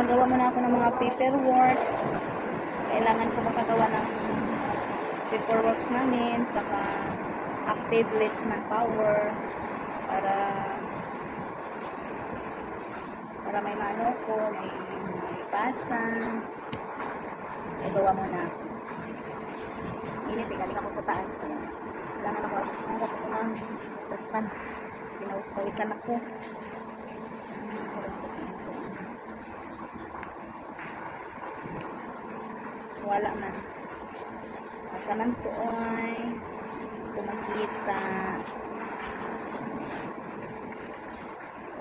Gumagawa muna ako ng mga paperworks. Kailangan ko makagawa ng paperworks namin, saka active list manpower para may maano ko, may pasan. Gagawa muna ako. Init, galing ako sa taas. Kailangan ako ng taspan. Pinawisan ako. Wala na. Asa man to ay kumakita.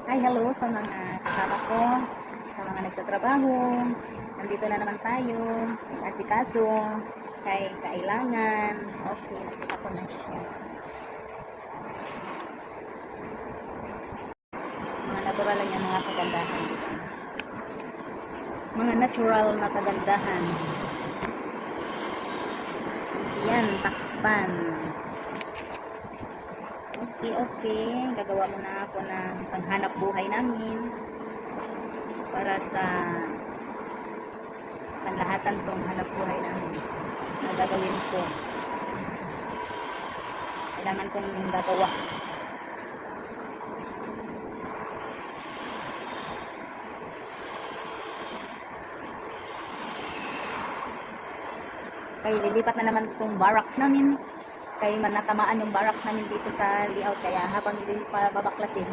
Hi, hello sa mga kasama ko, sa mga nagtatrabaho. Nandito na naman tayo. Asikaso kay kailangan. Okay, nakita ko na siya. Mga natural lang yung mga kagandahan. Mga natural na kagandahan. Yan, takpan. Okay. Gagawa muna ako ng panghanap buhay namin para sa panlahatan tong hanap buhay namin na gagawin ko. Kailangan kong gagawa. Kaya lilipat na naman itong barracks namin. Kaya natamaan yung barracks namin dito sa layout. Kaya habang hindi pa babaklasin,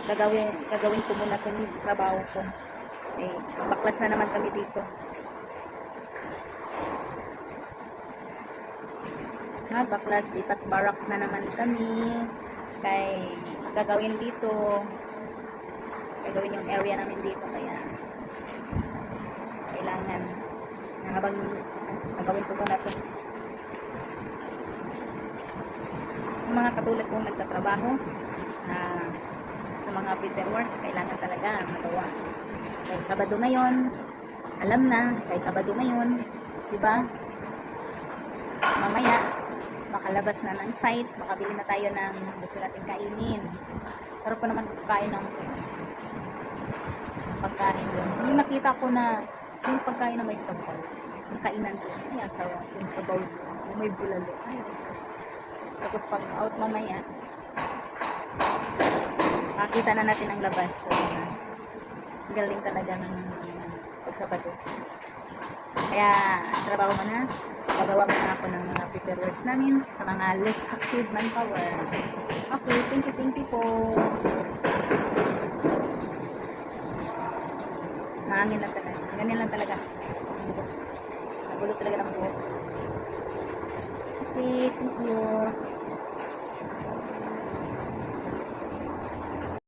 gagawin ko muna itong trabaho ko. Baklas na naman kami dito. Baklas, lipat barracks na naman kami. Kaya gagawin dito. Gagawin yung area namin dito. Kaya kailangan na habang gagawin ko muna ito. Sa mga katulad kong nagtatrabaho sa mga paperworks, kailangan talaga magawa. Kaya Sabado ngayon, alam na, kaya Sabado ngayon, diba? Mamaya, makalabas na ng site, makabili na tayo ng gusto natin kainin. Sarap pa naman kain ng pagkain doon. Yung nakita ko na yung pagkain na may sabaw, yung kainan doon, ayan, yung sabaw, yung may bulalo, ayan, tapos pag out mamaya, makita na natin ang labas. So, galing talaga ng pagsabado. Kaya, trabaho mo na. Gagawa mo na ako ng mga paperworks namin sa mga less active manpower. Okay, thank you po. Mahangin lang talaga. Ganyan lang talaga. Nagulo talaga ng buhok. Okay, thank you.